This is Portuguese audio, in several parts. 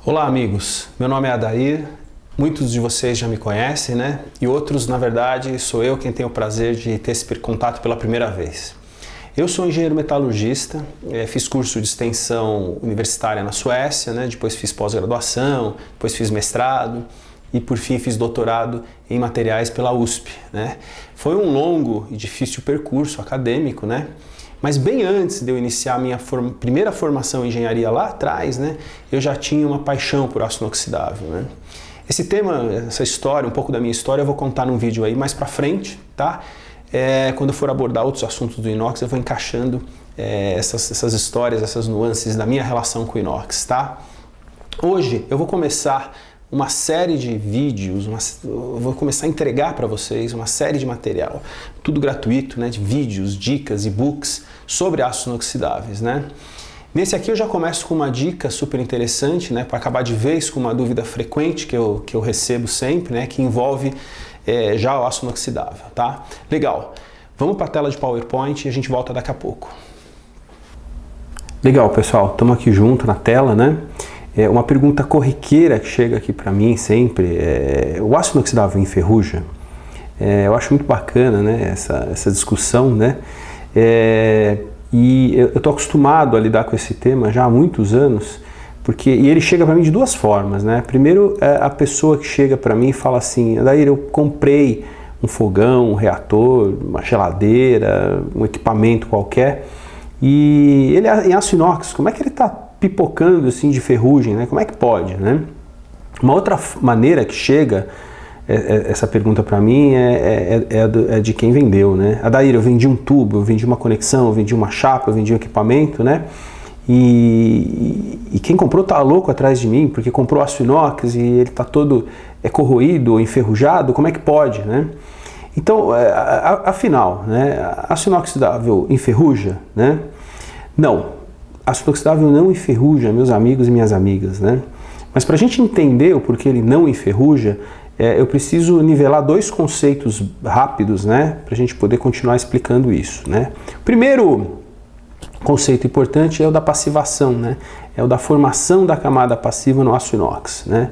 Olá amigos, meu nome é Adair, muitos de vocês já me conhecem, né? E outros, na verdade, sou eu quem tem o prazer de ter esse contato pela primeira vez. Eu sou engenheiro metalurgista, fiz curso de extensão universitária na Suécia, né? Depois fiz pós-graduação, depois fiz mestrado e por fim fiz doutorado em materiais pela USP, né? Foi um longo e difícil percurso acadêmico, né? Mas bem antes de eu iniciar a minha primeira formação em engenharia lá atrás, né, eu já tinha uma paixão por aço inoxidável, né? Esse tema, essa história, um pouco da minha história, eu vou contar num vídeo aí mais pra frente, tá? Quando eu for abordar outros assuntos do inox, eu vou encaixando essas histórias, essas nuances da minha relação com o inox, tá? Hoje eu vou começar uma série de vídeos, eu vou começar a entregar para vocês uma série de material, tudo gratuito, né, de vídeos, dicas, e-books sobre aços inoxidáveis, né? Nesse aqui eu já começo com uma dica super interessante, né, para acabar de vez com uma dúvida frequente que eu recebo sempre, né, que envolve já o aço inoxidável, tá? Legal, vamos para a tela de PowerPoint e a gente volta daqui a pouco. Legal, pessoal, estamos aqui junto na tela, né? Uma pergunta corriqueira que chega aqui para mim sempre é: o aço inoxidável enferruja? Eu acho muito bacana, né, essa discussão, né? E eu estou acostumado a lidar com esse tema já há muitos anos, e ele chega para mim de duas formas, né? Primeiro, a pessoa que chega para mim e fala assim: Adair, eu comprei um fogão, um reator, uma geladeira, um equipamento qualquer, e ele é em aço inox, como é que ele está pipocando assim de ferrugem, né? Como é que pode, né? Uma outra maneira que chega essa pergunta para mim é de quem vendeu, né? Adair, eu vendi um tubo, eu vendi uma conexão, eu vendi uma chapa, eu vendi um equipamento, né? E quem comprou tá louco atrás de mim, porque comprou aço inox e ele tá todo corroído ou enferrujado, como é que pode, né? Então, afinal, né? Aço inoxidável enferruja, né? Não. Aço inoxidável não enferruja, meus amigos e minhas amigas, né? Mas para a gente entender o porquê ele não enferruja, eu preciso nivelar dois conceitos rápidos, né? Para a gente poder continuar explicando isso, né? O primeiro conceito importante é o da passivação, né? É o da formação da camada passiva no aço inox, né?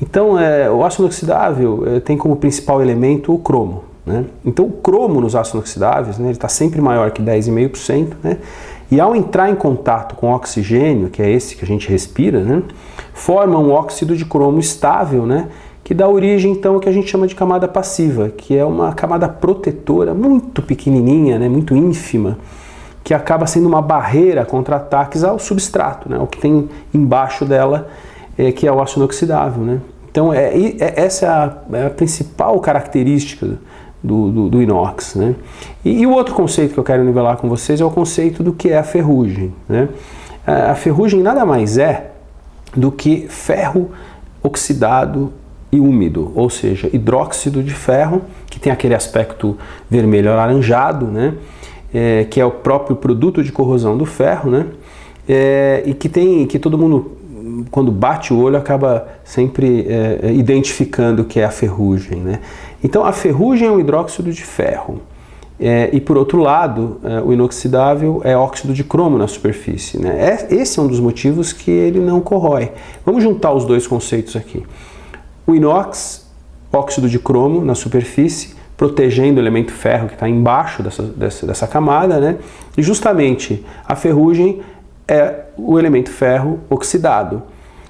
Então, o aço inoxidável tem como principal elemento o cromo, né? Então, o cromo nos aços inoxidáveis, né, ele está sempre maior que 10,5%, né? E ao entrar em contato com o oxigênio, que é esse que a gente respira, né, forma um óxido de cromo estável, né, que dá origem então ao que a gente chama de camada passiva, que é uma camada protetora muito pequenininha, né, muito ínfima, que acaba sendo uma barreira contra ataques ao substrato, né, o que tem embaixo dela, que é o aço inoxidável, né. Então essa é a principal característica do inox, né? E o outro conceito que eu quero nivelar com vocês é o conceito do que é a ferrugem, né? A ferrugem nada mais é do que ferro oxidado e úmido, ou seja, hidróxido de ferro, que tem aquele aspecto vermelho alaranjado, né? Que é o próprio produto de corrosão do ferro, né? E que todo mundo, quando bate o olho, acaba sempre identificando que é a ferrugem, né? Então a ferrugem é um hidróxido de ferro, e por outro lado, o inoxidável é óxido de cromo na superfície, né? Esse é um dos motivos que ele não corrói. Vamos juntar os dois conceitos aqui. O inox, óxido de cromo na superfície, protegendo o elemento ferro que está embaixo dessa camada, né? E justamente a ferrugem é o elemento ferro oxidado.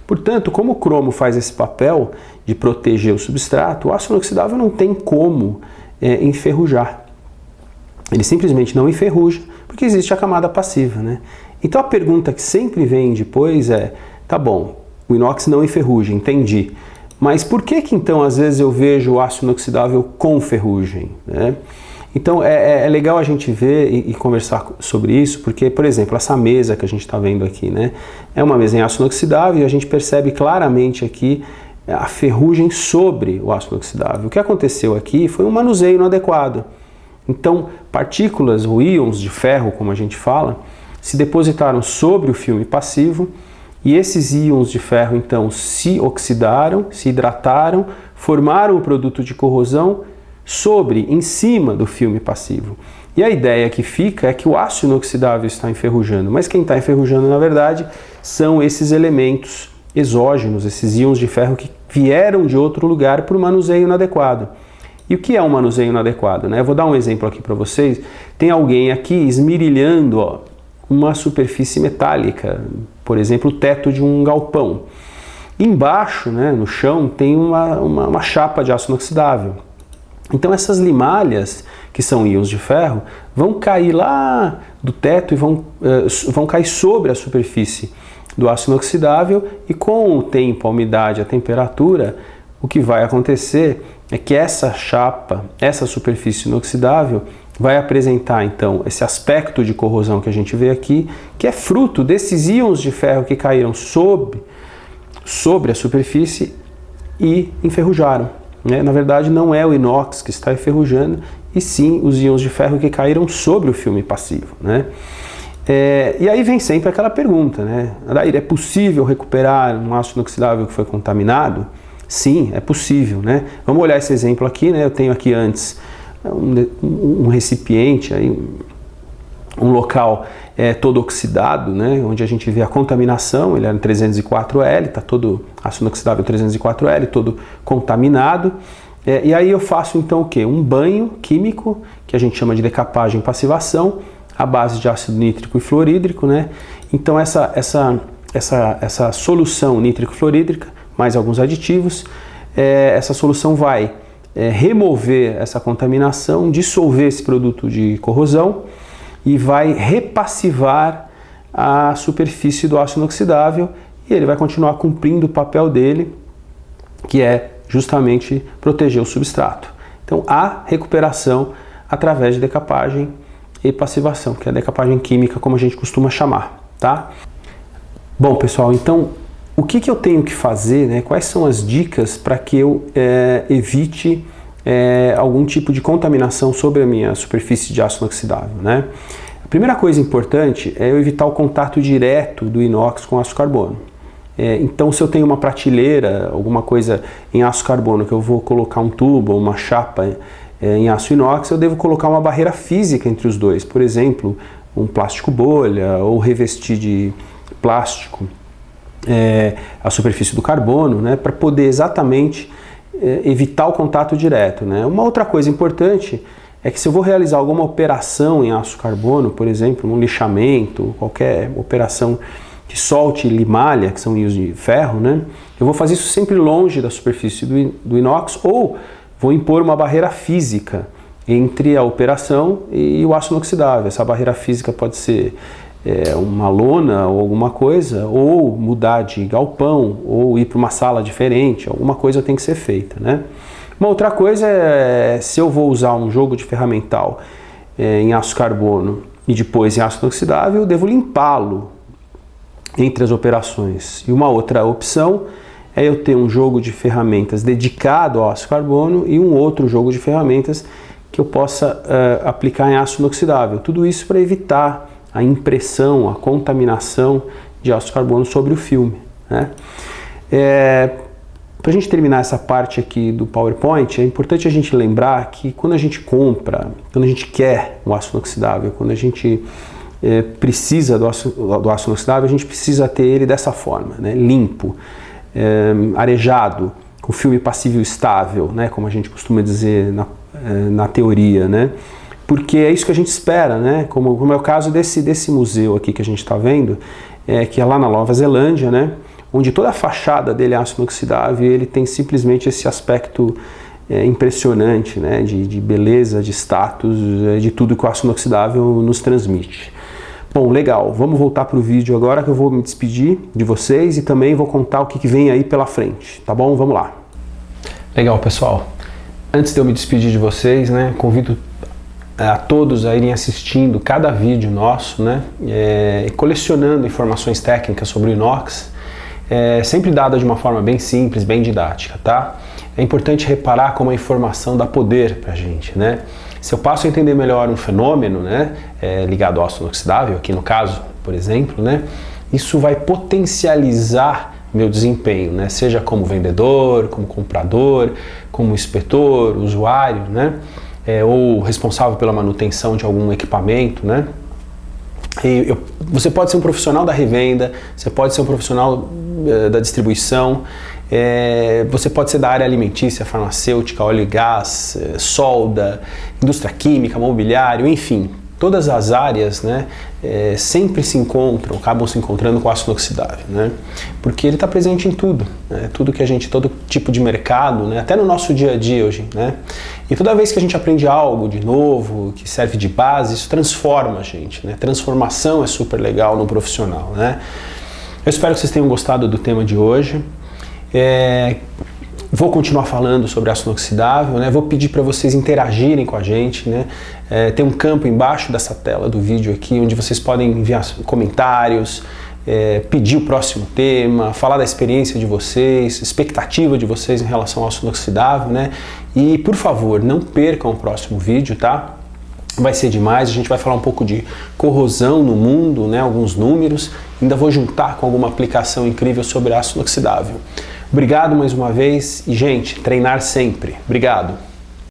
Portanto, como o cromo faz esse papel de proteger o substrato, o aço inoxidável não tem como enferrujar. Ele simplesmente não enferruja, porque existe a camada passiva, né? Então a pergunta que sempre vem depois é: tá bom, o inox não enferruja, entendi. Mas por que então às vezes eu vejo o aço inoxidável com ferrugem, né? Então é legal a gente ver e conversar sobre isso, porque, por exemplo, essa mesa que a gente está vendo aqui, né, é uma mesa em aço inoxidável e a gente percebe claramente aqui a ferrugem sobre o aço inoxidável. O que aconteceu aqui foi um manuseio inadequado. Então, partículas ou íons de ferro, como a gente fala, se depositaram sobre o filme passivo e esses íons de ferro, então, se oxidaram, se hidrataram, formaram o produto de corrosão em cima do filme passivo. E a ideia que fica é que o aço inoxidável está enferrujando, mas quem está enferrujando, na verdade, são esses elementos exógenos, esses íons de ferro que vieram de outro lugar por manuseio inadequado. E o que é um manuseio inadequado, né? Eu vou dar um exemplo aqui para vocês. Tem alguém aqui esmirilhando, ó, uma superfície metálica, por exemplo, o teto de um galpão. Embaixo, né, no chão, tem uma chapa de aço inoxidável. Então essas limalhas, que são íons de ferro, vão cair lá do teto e vão cair sobre a superfície do aço inoxidável, e com o tempo, a umidade, a temperatura, o que vai acontecer é que essa chapa, essa superfície inoxidável, vai apresentar então esse aspecto de corrosão que a gente vê aqui, que é fruto desses íons de ferro que caíram sobre a superfície e enferrujaram, né? Na verdade, não é o inox que está enferrujando, e sim os íons de ferro que caíram sobre o filme passivo, né? E aí vem sempre aquela pergunta, né? Adair, é possível recuperar um aço inoxidável que foi contaminado? Sim, é possível, né? Vamos olhar esse exemplo aqui, né? Eu tenho aqui antes um recipiente, aí, um local todo oxidado, né? Onde a gente vê a contaminação, ele era 304L, está todo aço inoxidável 304L, todo contaminado. E aí eu faço então o quê? Um banho químico, que a gente chama de decapagem e passivação, à base de ácido nítrico e fluorídrico, né? Então essa solução nítrico-fluorídrica, mais alguns aditivos, essa solução vai remover essa contaminação, dissolver esse produto de corrosão e vai repassivar a superfície do aço inoxidável, e ele vai continuar cumprindo o papel dele, que é justamente proteger o substrato. Então há recuperação através de decapagem e passivação, que é a decapagem química, como a gente costuma chamar, tá? Bom, pessoal, então o que eu tenho que fazer, né? Quais são as dicas para que eu evite algum tipo de contaminação sobre a minha superfície de aço inoxidável, né? A primeira coisa importante é eu evitar o contato direto do inox com aço carbono. Então, se eu tenho uma prateleira, alguma coisa em aço carbono, que eu vou colocar um tubo ou uma chapa em aço inox, eu devo colocar uma barreira física entre os dois. Por exemplo, um plástico bolha, ou revestir de plástico a superfície do carbono, né, para poder exatamente evitar o contato direto, né? Uma outra coisa importante é que se eu vou realizar alguma operação em aço carbono, por exemplo, um lixamento, qualquer operação que solte limalha, que são íons de ferro, né, eu vou fazer isso sempre longe da superfície do inox, ou vou impor uma barreira física entre a operação e o aço inoxidável. Essa barreira física pode ser uma lona ou alguma coisa, ou mudar de galpão, ou ir para uma sala diferente, alguma coisa tem que ser feita, né? Uma outra coisa é, se eu vou usar um jogo de ferramental em aço carbono e depois em aço inoxidável, eu devo limpá-lo entre as operações. E uma outra opção é eu ter um jogo de ferramentas dedicado ao aço carbono e um outro jogo de ferramentas que eu possa aplicar em aço inoxidável. Tudo isso para evitar a impressão, a contaminação de aço carbono sobre o filme, né? Para a gente terminar essa parte aqui do PowerPoint, é importante a gente lembrar que quando a gente compra, quando a gente quer o aço inoxidável, quando a gente precisa do aço inoxidável, a gente precisa ter ele dessa forma, né? Limpo, arejado, com filme passível estável, né? Como a gente costuma dizer na teoria, né? Porque é isso que a gente espera, né? Como é o caso desse museu aqui que a gente está vendo, que é lá na Nova Zelândia, né? Onde toda a fachada dele é aço inoxidável e ele tem simplesmente esse aspecto impressionante, né? De beleza, de status, de tudo que o aço inoxidável nos transmite. Bom, legal, vamos voltar para o vídeo agora, que eu vou me despedir de vocês e também vou contar o que vem aí pela frente, tá bom? Vamos lá. Legal, pessoal. Antes de eu me despedir de vocês, né, convido a todos a irem assistindo cada vídeo nosso, né, colecionando informações técnicas sobre o inox, sempre dada de uma forma bem simples, bem didática, tá? É importante reparar como a informação dá poder pra gente, né? Se eu passo a entender melhor um fenômeno, né, ligado ao aço inoxidável, aqui no caso, por exemplo, né, isso vai potencializar meu desempenho, né, seja como vendedor, como comprador, como inspetor, usuário, né, ou responsável pela manutenção de algum equipamento, né. Você pode ser um profissional da revenda, você pode ser um profissional da distribuição, você pode ser da área alimentícia, farmacêutica, óleo e gás, solda, indústria química, mobiliário, enfim, todas as áreas, né, sempre acabam se encontrando com o ácido inoxidável, né, porque ele está presente em tudo, né, todo tipo de mercado, né, até no nosso dia a dia hoje, né, e toda vez que a gente aprende algo de novo, que serve de base, isso transforma a gente, né, transformação é super legal no profissional, né. Eu espero que vocês tenham gostado do tema de hoje. Vou continuar falando sobre ácido inoxidável, né? Vou pedir para vocês interagirem com a gente, né? Tem um campo embaixo dessa tela do vídeo aqui, onde vocês podem enviar comentários, pedir o próximo tema, falar da experiência de vocês, expectativa de vocês em relação ao ácido inoxidável, né? E, por favor, não percam o próximo vídeo, tá? Vai ser demais, a gente vai falar um pouco de corrosão no mundo, né? Alguns números, ainda vou juntar com alguma aplicação incrível sobre ácido inoxidável. Obrigado mais uma vez e, gente, treinar sempre. Obrigado.